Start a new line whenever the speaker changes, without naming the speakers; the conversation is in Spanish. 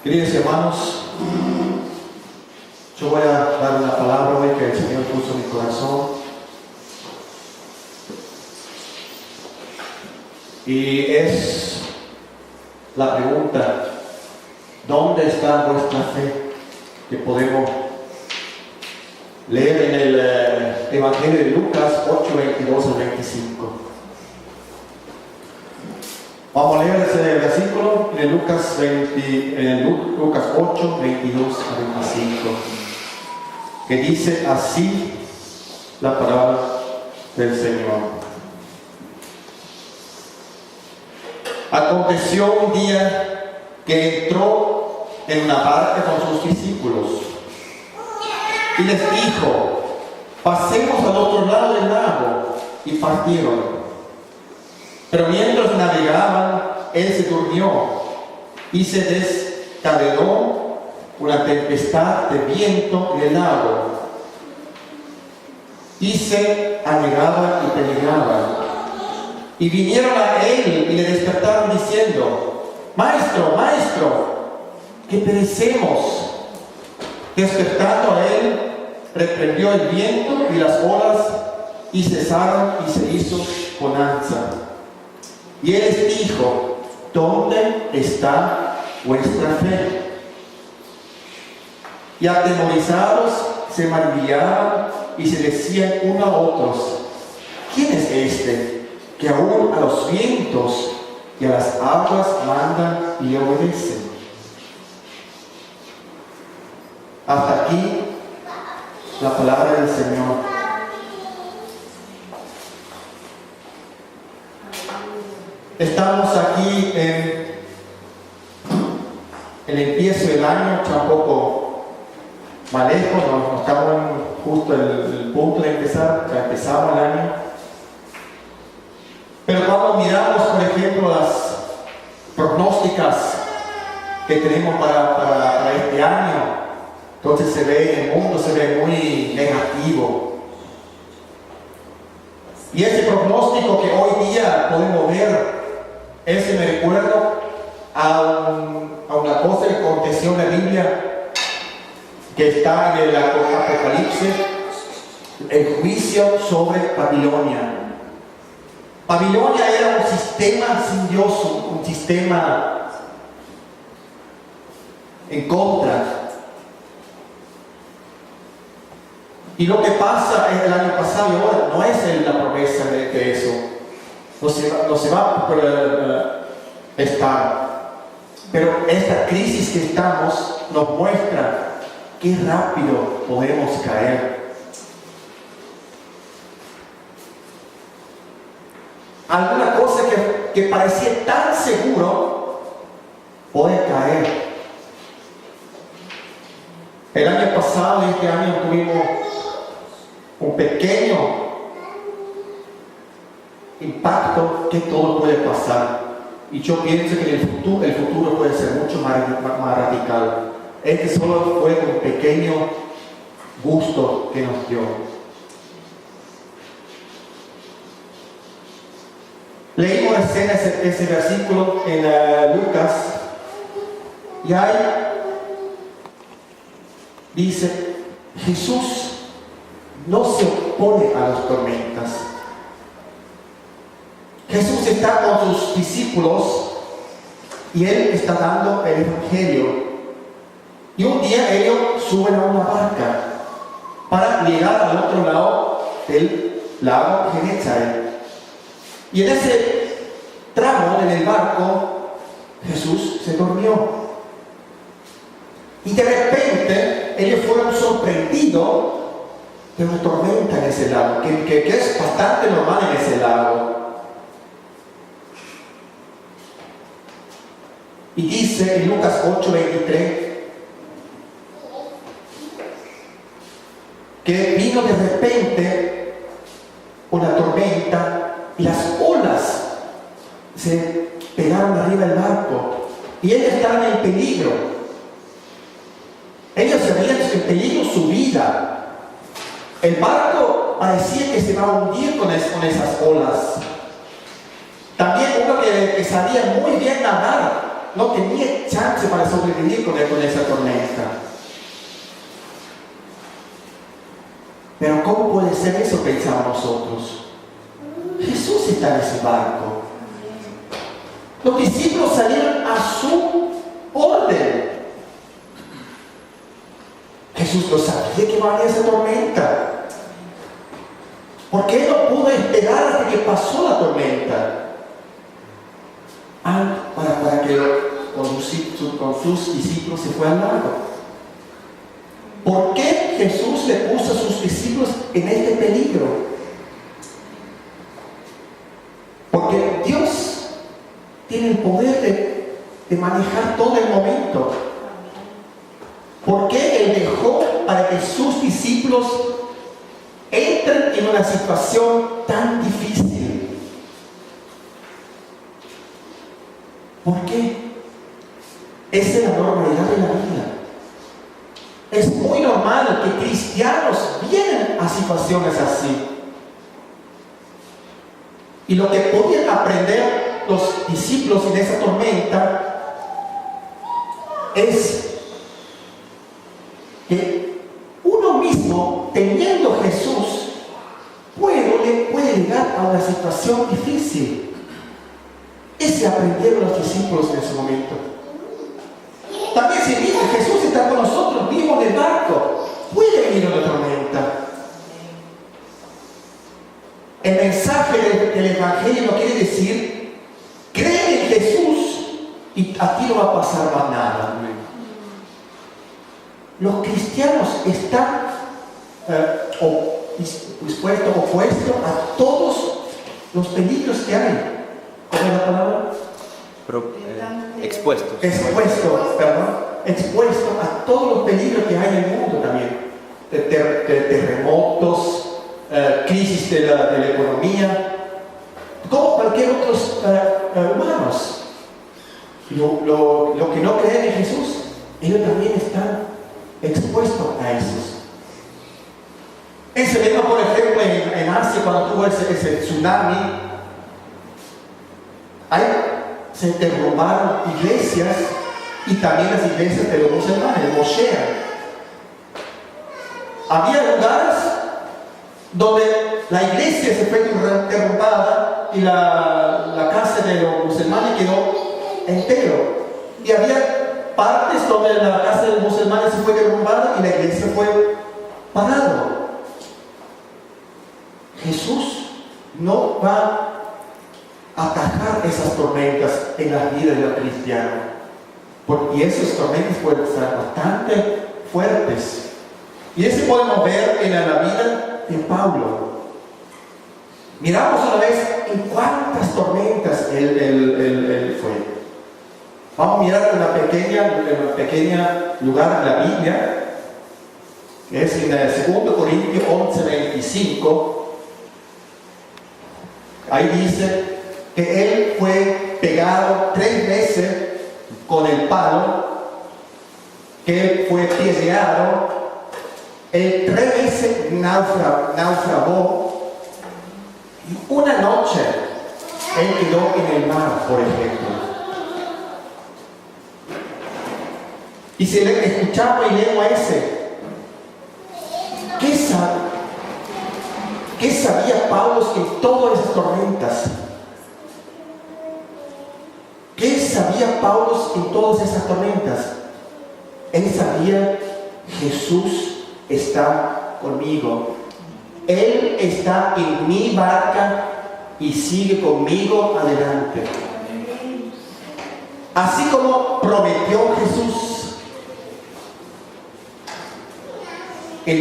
Queridos hermanos, yo voy a dar una palabra hoy que el Señor puso en mi corazón. Y es la pregunta: ¿dónde está vuestra fe? Que podemos leer en el Evangelio de Lucas 8, 22 al 25. Vamos a leer ese versículo en Lucas 8, 22 al 25, que dice así la palabra del Señor. Aconteció un día que entró en una barca con sus discípulos y les dijo: pasemos al otro lado del lago, y partieron. Pero mientras navegaban, él se durmió y se desencadenó una tempestad de viento en el lago, y se anegaban y peligraban. Y vinieron a él y le despertaron diciendo: Maestro, Maestro, que perecemos. Despertando a él, reprendió el viento y las olas, y cesaron, y se hizo bonanza. Y él les dijo: ¿dónde está vuestra fe? Y atemorizados se maravillaban y se decían unos a otros: ¿quién es este que aún a los vientos y a las aguas mandan y obedecen? Hasta aquí la palabra del Señor. Estamos aquí en el empiezo del año, tampoco más lejos, nos estamos justo en el punto de empezar, ya empezamos el año. Pero cuando miramos, por ejemplo, las pronósticas que tenemos para este año, entonces el mundo se ve muy negativo. Y ese pronóstico que hoy día podemos ver, ese me recuerda a una cosa que aconteció en la Biblia, que está en el Apocalipsis, el juicio sobre Babilonia. Babilonia era un sistema sin Dios, un sistema en contra. Y lo que pasa el año pasado y ahora no es la promesa de eso. No se va a estar. Pero esta crisis que estamos nos muestra qué rápido podemos caer. Alguna cosa que parecía tan seguro puede caer. El año pasado y este año tuvimos un pequeño impacto que todo puede pasar. Y yo pienso que el futuro puede ser mucho más radical. Este solo fue un pequeño gusto que nos dio. Leímos ese versículo en Lucas, y ahí dice: Jesús no se opone a las tormentas. Jesús está con sus discípulos y él está dando el evangelio. Y un día ellos suben a una barca para llegar al otro lado del lago Genesaret. Y en ese tramo en el barco, Jesús se durmió. Y de repente ellos fueron sorprendidos de una tormenta en ese lago, que es bastante normal en ese lago. Y dice en Lucas 8:23 que vino de repente una tormenta y las olas se pegaron arriba del barco y ellos estaban en peligro. Ellos sabían en peligro su vida. El barco parecía que se iba a hundir con esas olas. También uno que sabía muy bien nadar no tenía chance para sobrevivir con esa tormenta. Pero ¿cómo puede ser eso? Pensamos nosotros. Jesús está en ese barco. Los discípulos salieron a su orden. Jesús no sabía que iba a haber esa tormenta. ¿Por qué no pudo esperar hasta que pasó la tormenta? Para que con sus discípulos se fue al lago. ¿Por qué Jesús le puso a sus discípulos en este peligro? Porque Dios tiene el poder de manejar todo el momento. ¿Por qué Él dejó para que sus discípulos entren en una situación tan difícil? ¿Por qué? Esa es la normalidad de la vida. Es muy normal que cristianos vienen a situaciones así. Y lo que podían aprender los discípulos en esa tormenta es que uno mismo, teniendo Jesús, puede llegar a una situación difícil. Ese aprendieron los discípulos en ese momento. También si dice Jesús está con nosotros, vivo en el barco, puede venir una tormenta. El mensaje del Evangelio no quiere decir, cree en Jesús y a ti no va a pasar más nada. Los cristianos están opuestos a todos los peligros que hay. ¿Cómo es la palabra?
Expuestos.
Expuesto a todos los peligros que hay en el mundo también. De terremotos, crisis de la economía, como cualquier otros humanos. Lo que no creen en Jesús, ellos también están expuestos a esos. Ese mismo, por ejemplo, en Asia, cuando tuvo ese tsunami, ahí se derrumbaron iglesias y también las iglesias de los musulmanes, moshea. Había lugares donde la iglesia se fue derrumbada y la casa de los musulmanes quedó entero. Y había partes donde la casa de los musulmanes se fue derrumbada y la iglesia fue parada. Jesús no va a atajar esas tormentas en las vidas de los cristianos, porque esas tormentas pueden ser bastante fuertes. Y eso podemos ver en la vida de Pablo. Miramos una vez en cuántas tormentas él fue. Vamos a mirar una pequeña lugar en la Biblia, que es en 2 Corintios 11:25. Ahí dice que él fue pegado 3 veces con el palo, que él fue pisoteado, él 3 veces naufragó, y una noche él quedó en el mar, por ejemplo. Y si le escuchamos y leemos ¿qué sabía Pablo en todas esas tormentas? ¿Qué sabía Pablo en todas esas tormentas? Él sabía, Jesús está conmigo. Él está en mi barca y sigue conmigo adelante. Así como prometió Jesús en